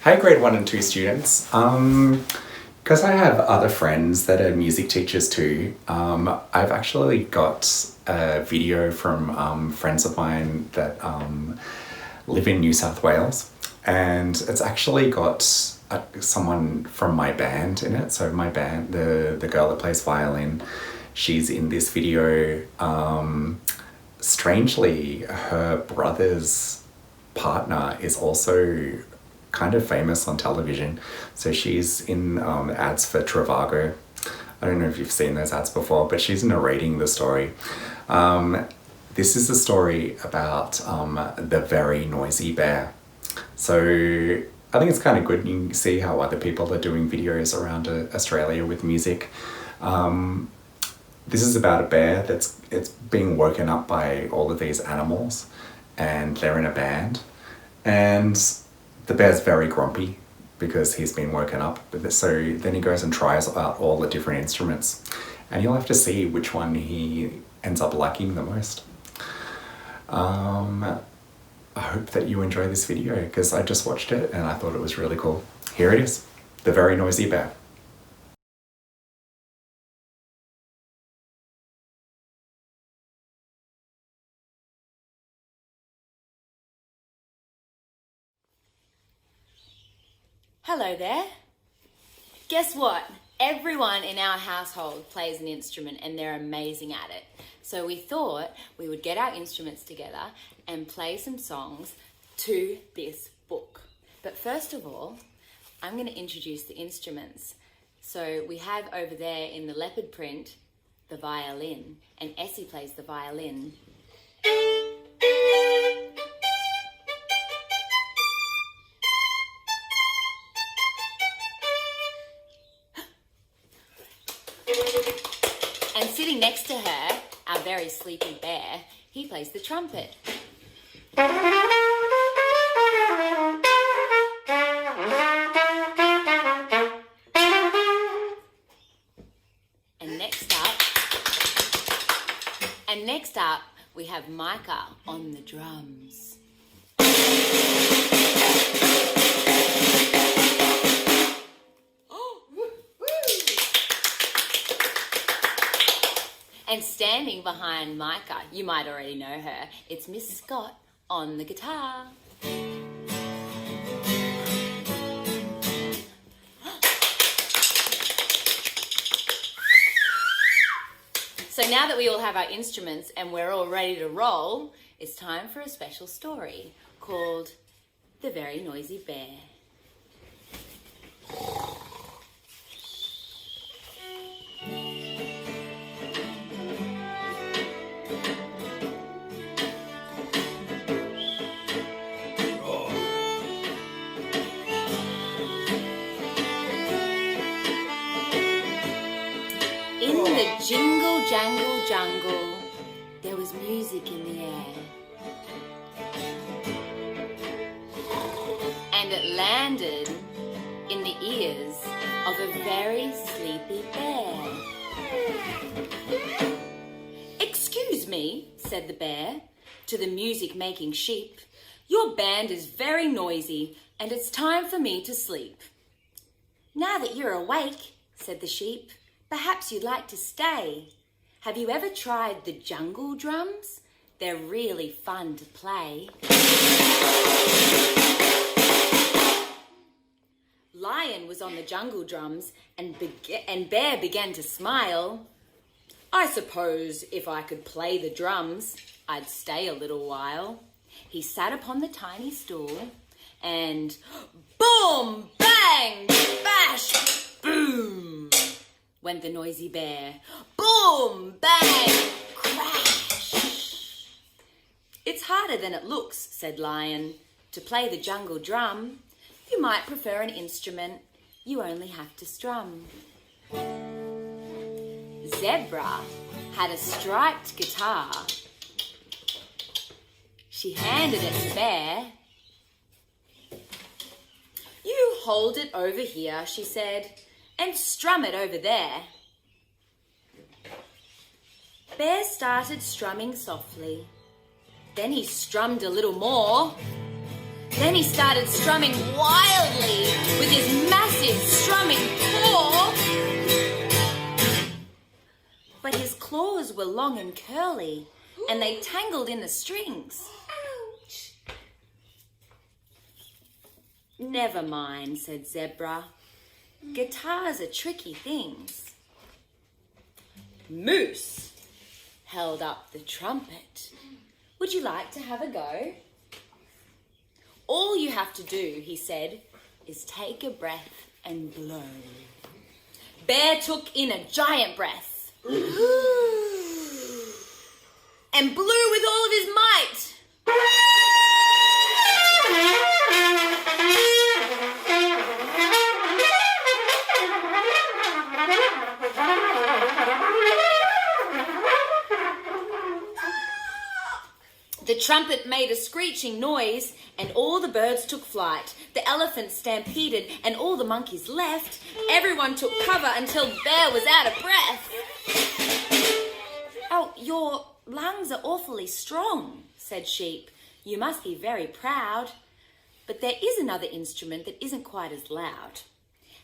Hey, grade 1 and 2 students. Because I have other friends that are music teachers too, I've actually got a video from friends of mine that live in New South Wales, and it's actually got someone from my band in it. So my band, the girl that plays violin, she's in this video. Strangely, her brother's partner is also kind of famous on television. So she's in ads for Trivago. I don't know if you've seen those ads before, but she's narrating the story. This is a story about the very noisy bear. So I think it's kind of good. You can see how other people are doing videos around Australia with music. This is about a bear it's being woken up by all of these animals, and they're in a band. And the bear's very grumpy because he's been woken up. So then he goes and tries out all the different instruments, and you'll have to see which one he ends up liking the most. I hope that you enjoy this video because I just watched it and I thought it was really cool. Here it is, The Very Noisy Bear. Hello there. Guess what? Everyone in our household plays an instrument and they're amazing at it. So we thought we would get our instruments together and play some songs to this book. But first of all, I'm going to introduce the instruments. So we have over there in the leopard print, the violin, and Essie plays the violin. And sitting next to her, our very sleepy bear, he plays the trumpet. And next up, we have Micah on the drums. And standing behind Micah, you might already know her, it's Miss Scott on the guitar. So now that we all have our instruments and we're all ready to roll, it's time for a special story called The Very Noisy Bear. In the jingle jangle jungle, there was music in the air. And it landed in the ears of a very sleepy bear. "Excuse me," said the bear to the music-making sheep. "Your band is very noisy and it's time for me to sleep." "Now that you're awake," said the sheep, "perhaps you'd like to stay. Have you ever tried the jungle drums? They're really fun to play." Lion was on the jungle drums and Bear began to smile. "I suppose if I could play the drums, I'd stay a little while." He sat upon the tiny stool and boom, bang, bash, boom, went the noisy bear. Boom, bang, crash. "It's harder than it looks," said Lion, "to play the jungle drum. You might prefer an instrument you only have to strum." Zebra had a striped guitar. She handed it to Bear. "You hold it over here," she said, "and strum it over there." Bear started strumming softly. Then he strummed a little more. Then he started strumming wildly with his massive strumming paw. But his claws were long and curly, and they tangled in the strings. Ouch! Never mind, said Zebra. Guitars are tricky things. Moose held up the trumpet. Would you like to have a go? All you have to do, he said, is take a breath and blow. Bear took in a giant breath and blew with all of his might. The trumpet made a screeching noise, and all the birds took flight. The elephants stampeded, and all the monkeys left. Everyone took cover until Bear was out of breath. Oh, your lungs are awfully strong, said Sheep. You must be very proud. But there is another instrument that isn't quite as loud.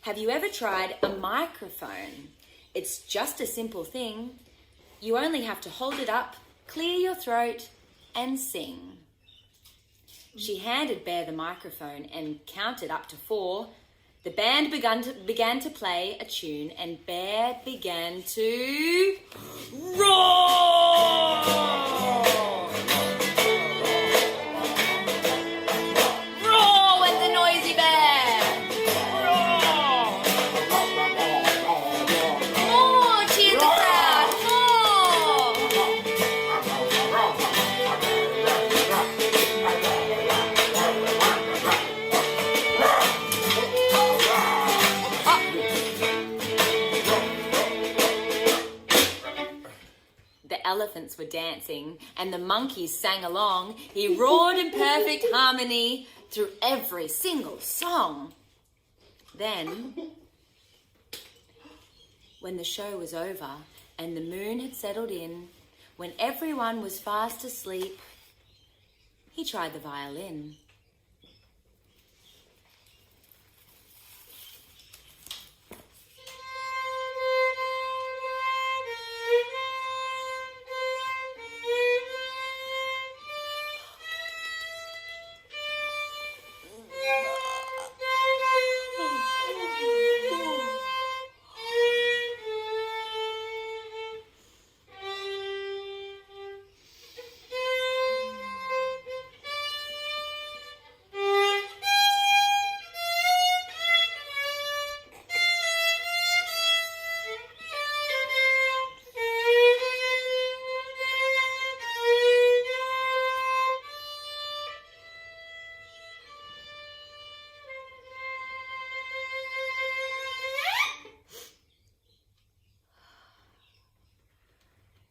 Have you ever tried a microphone? It's just a simple thing. You only have to hold it up, clear your throat, and sing. She handed Bear the microphone and counted up to 4. The band began to play a tune, and Bear began to roar! Roar with the noisy bear! Roar! More! Cheer the crowd! More! The elephants were dancing and the monkeys sang along. He roared in perfect harmony through every single song. Then, when the show was over and the moon had settled in, when everyone was fast asleep, he tried the violin.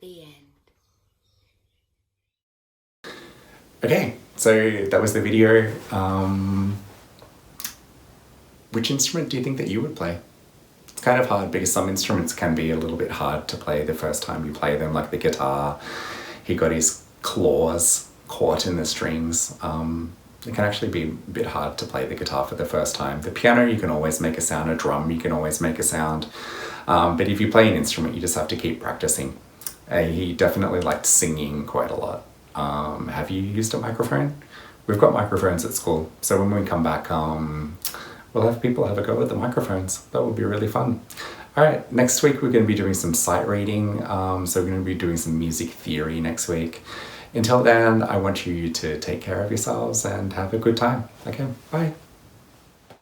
The end. Okay, so that was the video. Which instrument do you think that you would play? It's kind of hard because some instruments can be a little bit hard to play the first time you play them, like the guitar. He got his claws caught in the strings. It can actually be a bit hard to play the guitar for the first time. The piano, you can always make a sound. A drum, you can always make a sound. But if you play an instrument, you just have to keep practicing. He definitely liked singing quite a lot. Have you used a microphone? We've got microphones at school, so when we come back, we'll have people have a go at the microphones. That will be really fun. All right, next week we're going to be doing some sight reading, so we're going to be doing some music theory next week. Until then, I want you to take care of yourselves and have a good time. Okay, bye.